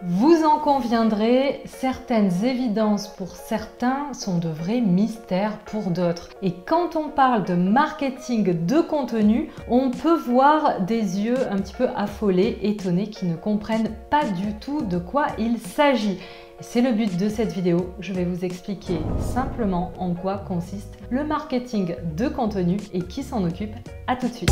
Vous en conviendrez, certaines évidences pour certains sont de vrais mystères pour d'autres. Et quand on parle de marketing de contenu, on peut voir des yeux un petit peu affolés, étonnés, qui ne comprennent pas du tout de quoi il s'agit. C'est le but de cette vidéo, je vais vous expliquer simplement en quoi consiste le marketing de contenu et qui s'en occupe. À tout de suite.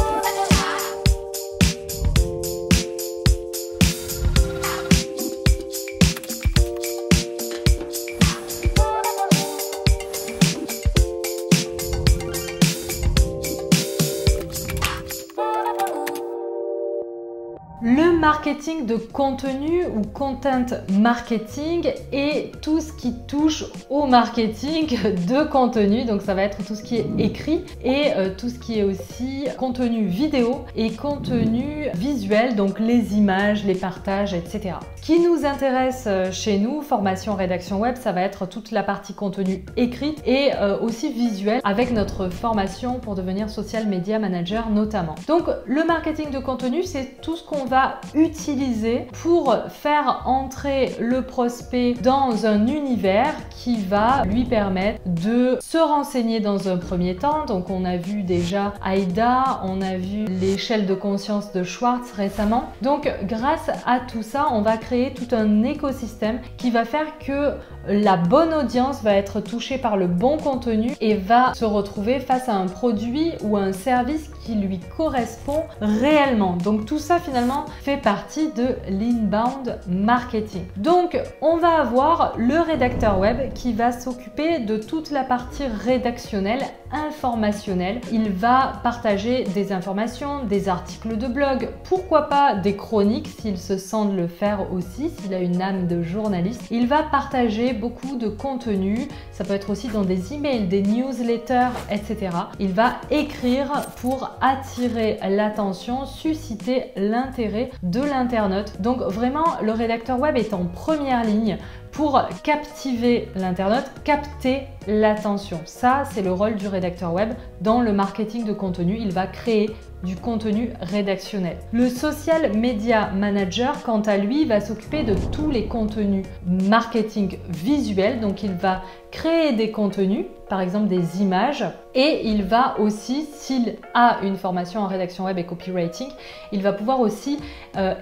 Le marketing de contenu ou content marketing est tout ce qui touche au marketing de contenu. Donc ça va être tout ce qui est écrit et tout ce qui est aussi contenu vidéo et contenu visuel, donc les images, les partages, etc. Ce qui nous intéresse chez nous, formation rédaction web, ça va être toute la partie contenu écrite et aussi visuel avec notre formation pour devenir social media manager notamment. Donc le marketing de contenu, c'est tout ce qu'on va utiliser pour faire entrer le prospect dans un univers qui va lui permettre de se renseigner dans un premier temps. Donc on a vu déjà AIDA, on a vu l'échelle de conscience de Schwartz récemment. Donc grâce à tout ça, on va créer tout un écosystème qui va faire que la bonne audience va être touchée par le bon contenu et va se retrouver face à un produit ou un service qui lui correspond réellement. Donc tout ça finalement fait partie de l'inbound marketing. Donc on va avoir le rédacteur web qui va s'occuper de toute la partie rédactionnelle, informationnelle. Il va partager des informations, des articles de blog, pourquoi pas des chroniques s'il se sent de le faire aussi, s'il a une âme de journaliste. Il va partager beaucoup de contenu, ça peut être aussi dans des emails, des newsletters, etc. Il va écrire pour attirer l'attention, susciter l'intérêt de l'internaute. Donc vraiment, le rédacteur web est en première ligne pour captiver l'internaute, capter l'attention. Ça, c'est le rôle du rédacteur web dans le marketing de contenu. Il va créer du contenu rédactionnel. Le social media manager, quant à lui, va s'occuper de tous les contenus marketing visuels. Donc, il va créer des contenus, par exemple des images, et il va aussi, s'il a une formation en rédaction web et copywriting, il va pouvoir aussi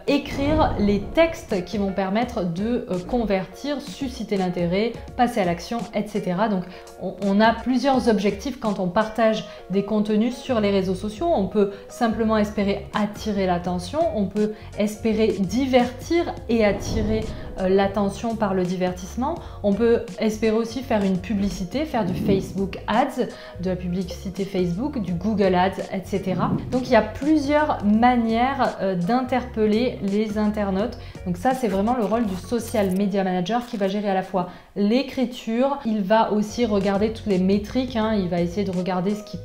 écrire les textes qui vont permettre de convertir, susciter l'intérêt, passer à l'action, etc. Donc on a plusieurs objectifs quand on partage des contenus sur les réseaux sociaux. On peut simplement espérer attirer l'attention, on peut espérer divertir et attirer l'attention par le divertissement. On peut espérer aussi faire une publicité, faire du Facebook Ads, de la publicité Facebook, du Google Ads, etc. Donc il y a plusieurs manières d'interpeller les internautes. Donc ça, c'est vraiment le rôle du social media manager qui va gérer à la fois l'écriture, il va aussi regarder toutes les métriques, il va essayer de regarder ce qui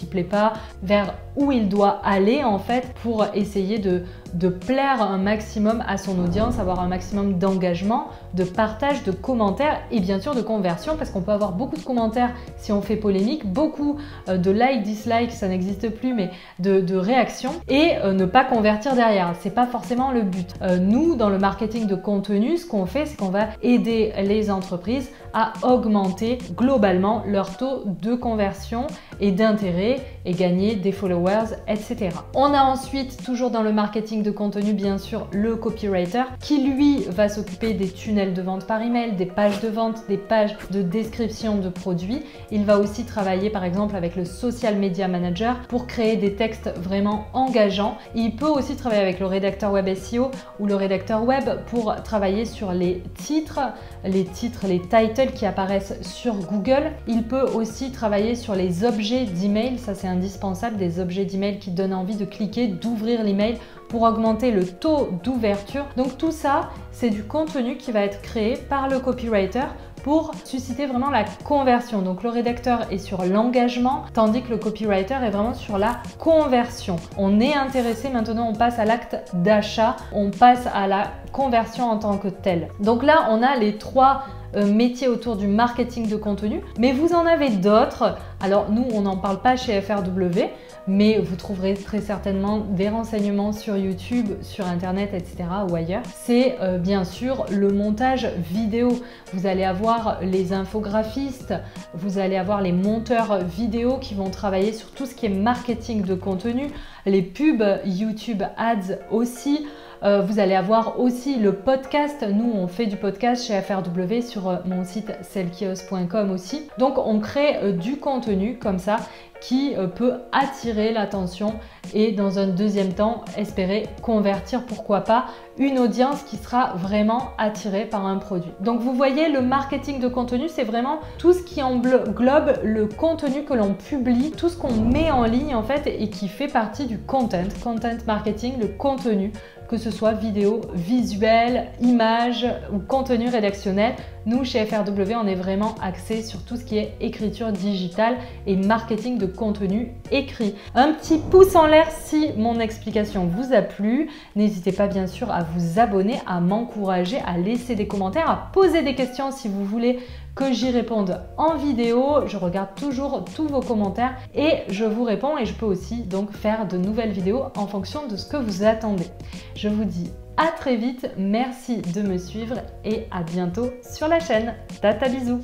plaît pas, vers où il doit aller en fait pour essayer de plaire un maximum à son audience, avoir un maximum d'engagement, de partage, de commentaires et bien sûr de conversion, parce qu'on peut avoir beaucoup de commentaires si on fait polémique, beaucoup de likes, dislikes, ça n'existe plus, mais de réactions et ne pas convertir derrière. C'est pas forcément le but. Nous, dans le marketing de contenu, ce qu'on fait, c'est qu'on va aider les entreprises à augmenter globalement leur taux de conversion et d'intérêt et gagner des followers, etc. On a ensuite, toujours dans le marketing de contenu, bien sûr, le copywriter qui lui va s'occuper des tunnels de vente par email, des pages de vente, des pages de description de produits. Il va aussi travailler par exemple avec le social media manager pour créer des textes vraiment engageants. Il peut aussi travailler avec le rédacteur web SEO ou le rédacteur web pour travailler sur les titres, les titles qui apparaissent sur Google. Il peut aussi travailler sur les objets d'email, ça c'est indispensable, des objets d'email qui donnent envie de cliquer, d'ouvrir l'email pour augmenter le taux d'ouverture. Donc tout ça, c'est du contenu qui va être créé par le copywriter pour susciter vraiment la conversion. Donc le rédacteur est sur l'engagement, tandis que le copywriter est vraiment sur la conversion. On est intéressé, maintenant on passe à l'acte d'achat, on passe à la conversion en tant que telle. Donc là, on a les trois métiers autour du marketing de contenu, mais vous en avez d'autres. Alors nous, on n'en parle pas chez FRW, mais vous trouverez très certainement des renseignements sur YouTube, sur Internet, etc. ou ailleurs. C'est bien sûr le montage vidéo. Vous allez avoir les infographistes, vous allez avoir les monteurs vidéo qui vont travailler sur tout ce qui est marketing de contenu, les pubs YouTube Ads aussi. Vous allez avoir aussi le podcast. Nous, on fait du podcast chez FRW sur mon site selkios.com aussi. Donc, on crée du contenu comme ça qui peut attirer l'attention et dans un deuxième temps, espérer convertir, pourquoi pas, une audience qui sera vraiment attirée par un produit. Donc, vous voyez, le marketing de contenu, c'est vraiment tout ce qui englobe le contenu que l'on publie, tout ce qu'on met en ligne en fait et qui fait partie du content marketing, le contenu, que ce soit vidéo, visuel, image ou contenu rédactionnel. Nous, chez FRW, on est vraiment axé sur tout ce qui est écriture digitale et marketing de contenu écrit. Un petit pouce en l'air si mon explication vous a plu. N'hésitez pas bien sûr à vous abonner, à m'encourager, à laisser des commentaires, à poser des questions si vous voulez que j'y réponde en vidéo. Je regarde toujours tous vos commentaires et je vous réponds, et je peux aussi donc faire de nouvelles vidéos en fonction de ce que vous attendez. Je vous dis à très vite, merci de me suivre et à bientôt sur la chaîne. Tata, bisous!